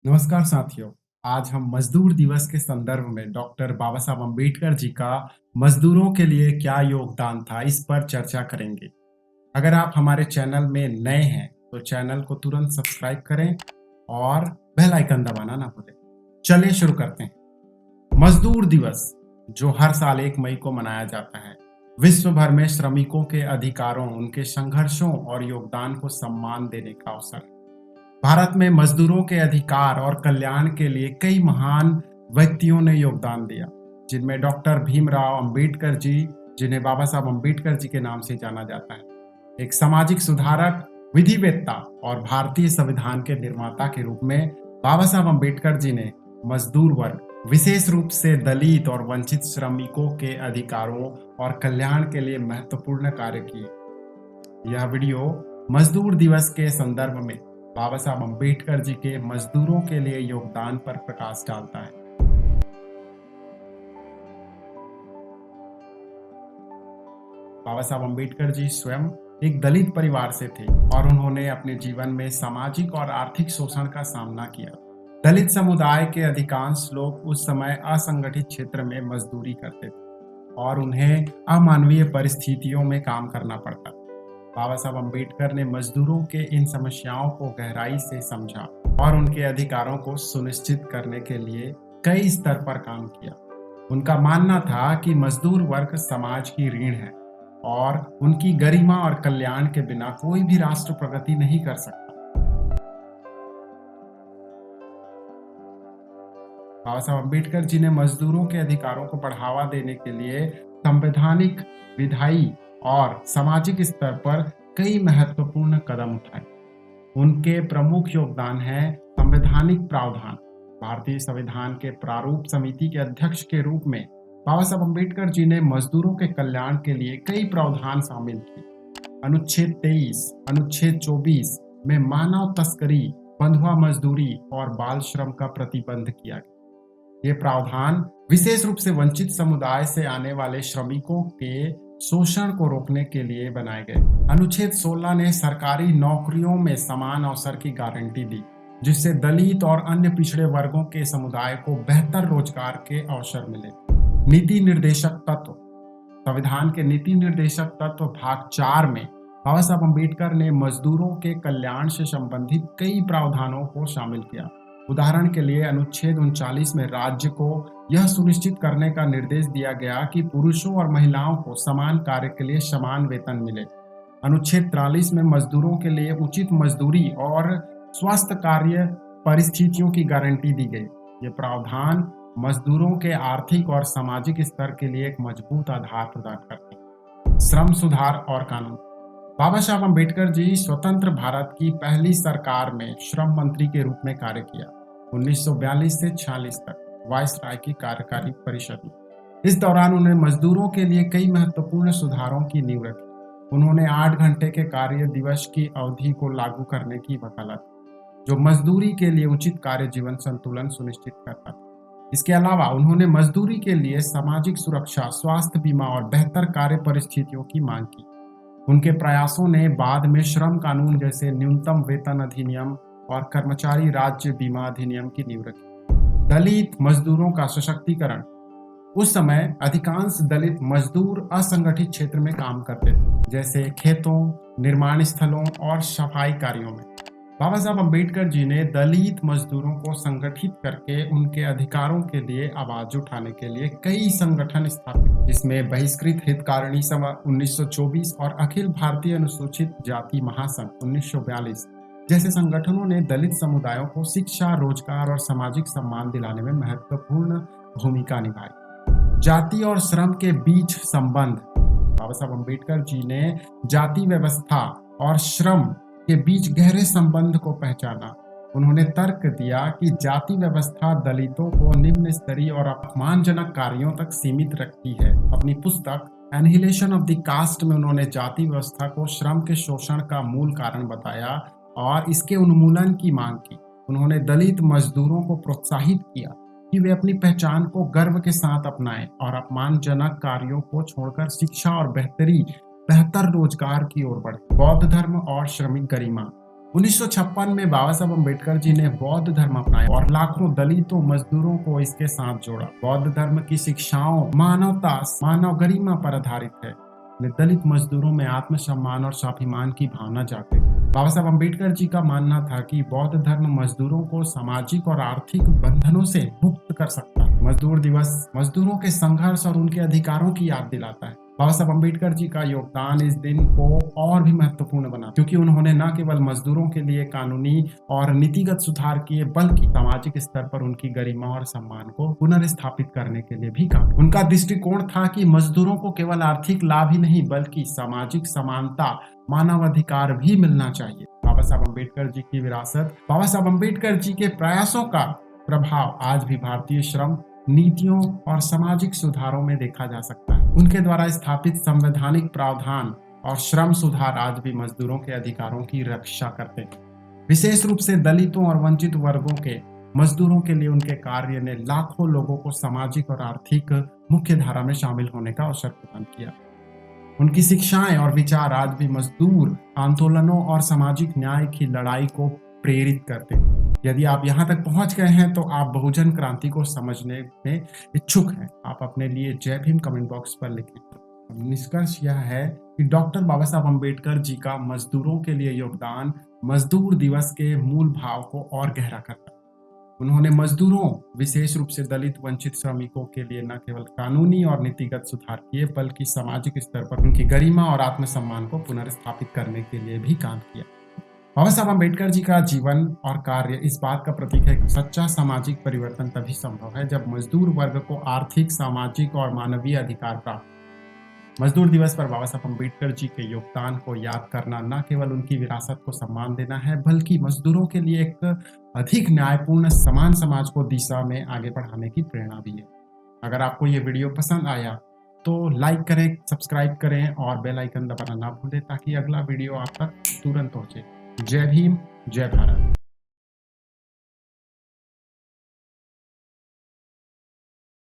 नमस्कार साथियों। आज हम मजदूर दिवस के संदर्भ में डॉक्टर बाबा साहब अम्बेडकर जी का मजदूरों के लिए क्या योगदान था, इस पर चर्चा करेंगे। अगर आप हमारे चैनल में नए हैं तो चैनल को तुरंत सब्सक्राइब करें और बेल आइकन दबाना ना भूलें। चलिए शुरू करते हैं। मजदूर दिवस जो हर साल 1 मई को मनाया जाता है, विश्व भर में श्रमिकों के अधिकारों, उनके संघर्षों और योगदान को सम्मान देने का अवसर है। भारत में मजदूरों के अधिकार और कल्याण के लिए कई महान व्यक्तियों ने योगदान दिया, जिनमें डॉक्टर भीमराव अंबेडकर जी, जिन्हें बाबा साहब अम्बेडकर जी के नाम से जाना जाता है, एक सामाजिक सुधारक, विधिवेत्ता और भारतीय संविधान के निर्माता के रूप में बाबा साहब अम्बेडकर जी ने मजदूर वर्ग, विशेष रूप से दलित और वंचित श्रमिकों के अधिकारों और कल्याण के लिए महत्वपूर्ण कार्य किए। यह वीडियो मजदूर दिवस के संदर्भ में बाबा साहब अम्बेडकर जी के मजदूरों के लिए योगदान पर प्रकाश डालता है। बाबा साहब अम्बेडकर जी स्वयं एक दलित परिवार से थे और उन्होंने अपने जीवन में सामाजिक और आर्थिक शोषण का सामना किया। दलित समुदाय के अधिकांश लोग उस समय असंगठित क्षेत्र में मजदूरी करते थे और उन्हें अमानवीय परिस्थितियों में काम करना पड़ता था। बाबा साहब अम्बेडकर ने मजदूरों के इन समस्याओं को गहराई से समझा और उनके अधिकारों को सुनिश्चित करने के लिए कई स्तर पर काम किया। उनका मानना था कि मजदूर वर्ग समाज की रीढ़ है और उनकी गरिमा और कल्याण के बिना कोई भी राष्ट्र प्रगति नहीं कर सकता। बाबा साहब अम्बेडकर जी ने मजदूरों के अधिकारों को बढ़ावा देने के लिए संवैधानिक, विधायी और सामाजिक स्तर पर कई महत्वपूर्ण कदम उठाए। उनके प्रमुख योगदान है संवैधानिक प्रावधान। भारतीय संविधान के प्रारूप समिति के अध्यक्ष के रूप में बाबा साहब अम्बेडकर जी ने मजदूरों के कल्याण के लिए कई प्रावधान शामिल किए। अनुच्छेद 23, अनुच्छेद 24 में मानव तस्करी, बंधुआ मजदूरी और बाल श्रम का प्रतिबंध किया गया। ये प्रावधान विशेष रूप से वंचित समुदाय से आने वाले श्रमिकों के शोषण को रोकने के लिए बनाए गए। अनुच्छेद 16 ने सरकारी नौकरियों में समान अवसर की गारंटी दी, जिससे दलित और अन्य पिछड़े वर्गों के समुदाय को बेहतर रोजगार के अवसर मिले। नीति निर्देशक तत्व। संविधान के नीति निर्देशक तत्व भाग 4 में बाबा साहब अम्बेडकर ने मजदूरों के कल्याण से संबंधित कई प्रावधानों को शामिल किया। उदाहरण के लिए अनुच्छेद 39 में राज्य को यह सुनिश्चित करने का निर्देश दिया गया कि पुरुषों और महिलाओं को समान कार्य के लिए समान वेतन मिले। अनुच्छेद 43 में मजदूरों के लिए उचित मजदूरी और स्वास्थ्य कार्य परिस्थितियों की गारंटी दी गई। ये प्रावधान मजदूरों के आर्थिक और सामाजिक स्तर के लिए एक मजबूत आधार प्रदान करते हैं। श्रम सुधार और कानून। बाबा साहब अम्बेडकर जी स्वतंत्र भारत की पहली सरकार में श्रम मंत्री के रूप में कार्य किया। 1942 से 46 तक वायसराय की कार्यकारी परिषद में। इस दौरान उन्होंने मजदूरों के लिए कई महत्वपूर्ण सुधारों की नींव रखी। उन्होंने 8 घंटे के कार्य दिवस की अवधि को लागू करने की वकालत, जो मजदूरी के लिए उचित कार्य जीवन संतुलन सुनिश्चित करता था। इसके अलावा उन्होंने मजदूरी के लिए सामाजिक सुरक्षा, स्वास्थ्य बीमा और बेहतर कार्य परिस्थितियों की मांग की। उनके प्रयासों ने बाद में श्रम कानून जैसे न्यूनतम वेतन अधिनियम और कर्मचारी राज्य बीमा अधिनियम की नींव रखी। दलित मजदूरों का सशक्तिकरण। उस समय अधिकांश दलित मजदूर असंगठित क्षेत्र में काम करते थे, जैसे खेतों, निर्माण स्थलों और सफाई कार्यों में। बाबा साहब अम्बेडकर जी ने दलित मजदूरों को संगठित करके उनके अधिकारों के लिए आवाज उठाने के लिए कई संगठन स्थापित, जिसमें बहिष्कृत हितकारिणी सभा 1924 और अखिल भारतीय अनुसूचित जाति महासंघ 1942 जैसे संगठनों ने दलित समुदायों को शिक्षा, रोजगार और सामाजिक सम्मान दिलाने में महत्वपूर्ण भूमिका निभाई। जाति और श्रम के बीच संबंध। बाबा साहब अम्बेडकर जी ने जाति व्यवस्था और श्रम के बीच गहरे संबंध को पहचाना। उन्होंने तर्क दिया कि जाति व्यवस्था दलितों को निम्न स्तरीय और अपमानजनक कार्यों तक सीमित रखती है। अपनी पुस्तक एनहिलेशन ऑफ द कास्ट में उन्होंने जाति व्यवस्था को श्रम के शोषण का मूल कारण बताया और इसके उन्मूलन की मांग की। उन्होंने दलित मजदूरों को प्रोत्साहित किया कि वे अपनी पहचान को गर्व के साथ अपनाएं और अपमानजनक कार्यों को छोड़कर शिक्षा और बेहतर रोजगार की ओर बढ़े। बौद्ध धर्म और श्रमिक गरिमा। 1956 में बाबा साहब अम्बेडकर जी ने बौद्ध धर्म अपनाया और लाखों दलितों मजदूरों को इसके साथ जोड़ा। बौद्ध धर्म की शिक्षाओं मानवता, मानव गरिमा पर आधारित है। दलित मजदूरों में आत्मसम्मान और स्वाभिमान की भावना जागृत। बाबा साहब अम्बेडकर जी का मानना था कि बौद्ध धर्म मजदूरों को सामाजिक और आर्थिक बंधनों से मुक्त कर सकता है। मजदूर दिवस मजदूरों के संघर्ष और उनके अधिकारों की याद दिलाता है। बाबा साहब अम्बेडकर जी का योगदान इस दिन को और भी महत्वपूर्ण बना, क्योंकि उन्होंने न केवल मजदूरों के लिए कानूनी और नीतिगत सुधार किए, बल्कि सामाजिक स्तर पर उनकी गरिमा और सम्मान को पुनर्स्थापित करने के लिए भी काम। उनका दृष्टिकोण था कि मजदूरों को केवल आर्थिक लाभ ही नहीं, बल्कि सामाजिक समानता, मानव अधिकार भी मिलना चाहिए। बाबा साहब अम्बेडकर जी की विरासत। बाबा साहब अम्बेडकर जी के प्रयासों का प्रभाव आज भी भारतीय श्रम नीतियों और सामाजिक सुधारों में देखा जा सकता है। उनके द्वारा स्थापित संवैधानिक प्रावधान और श्रम सुधार आज भी मजदूरों के अधिकारों की रक्षा करते हैं। विशेष रूप से दलितों और वंचित वर्गों के मजदूरों के लिए उनके कार्य ने लाखों लोगों को सामाजिक और आर्थिक मुख्य धारा में शामिल होने का अवसर प्रदान किया। उनकी शिक्षाएं और विचार आज भी मजदूर आंदोलनों और सामाजिक न्याय की लड़ाई को प्रेरित करते हैं। यदि आप यहाँ तक पहुंच गए हैं तो आप बहुजन क्रांति को समझने में इच्छुक हैं। आप अपने लिए जय भीम कमेंट बॉक्स पर लिखें। निष्कर्ष यह है कि डॉक्टर बाबा साहब अम्बेडकर जी का मजदूरों के लिए योगदान मजदूर दिवस के मूल भाव को और गहरा करता है। उन्होंने मजदूरों, विशेष रूप से दलित वंचित श्रमिकों के लिए न केवल कानूनी और नीतिगत सुधार किए, बल्कि सामाजिक स्तर पर उनकी गरिमा और आत्मसम्मान को पुनर्स्थापित करने के लिए भी काम किया। बाबा साहब अम्बेडकर जी का जीवन और कार्य इस बात का प्रतीक है कि सच्चा सामाजिक परिवर्तन तभी संभव है जब मजदूर वर्ग को आर्थिक, सामाजिक और मानवीय अधिकार प्राप्त। मजदूर दिवस पर बाबा साहब अम्बेडकर जी के योगदान को याद करना न केवल उनकी विरासत को सम्मान देना है, बल्कि मजदूरों के लिए एक अधिक न्यायपूर्ण समान समाज को दिशा में आगे बढ़ाने की प्रेरणा भी है। अगर आपको ये वीडियो पसंद आया तो लाइक करें, सब्सक्राइब करें और बेल आइकन दबाना ना भूलें ताकि अगला वीडियो आप तक तुरंत पहुंचे। जय भीम, जय भारत।